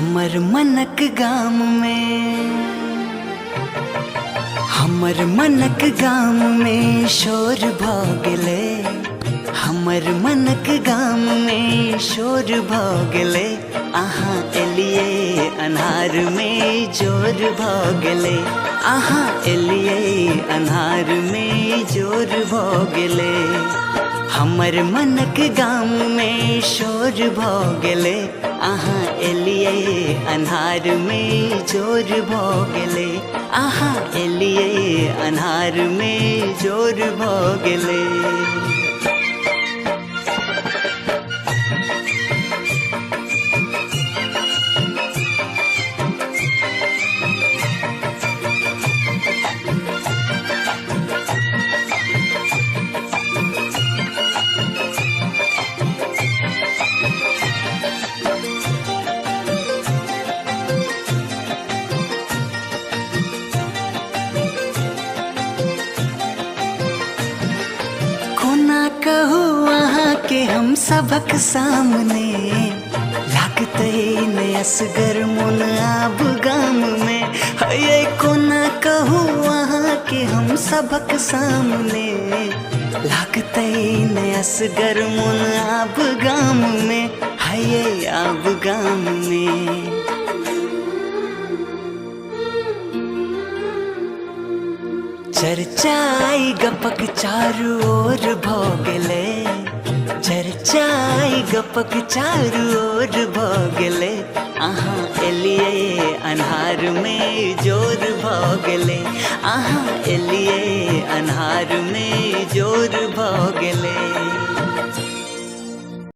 हमर मनक गाम में, हमर मनक गाम में शोर भ गेले। हमर मनक गाम में शोर भ गेले। अहाँ एलिए अन्हार में जोर भ गेले। अहाँ एलिए अन्हार में जोर भ गेले। हमर मनक गाम में शोर भ गेले। अहाँ एलिए अन्हार में जोर भ गेले। अहाँ एलिए अन्हार में जोर भ गेले। कोना कहूँ अहाँ के हम सबक सामने, लागते न असगर मोन आब गाम में। है कोना कहूँ अहाँ के हम सबक सामने, लागते न असगर मोन आब गाम में। है आब गाम में। चर्चाई गपक चारू ओर भ गेले। चर्चाई गपक चारू ओर भ गेले। अहाँ एलिए अन्हार में जोर भ गेले। अहाँ एलिए अन्हार में जोर भ गेले।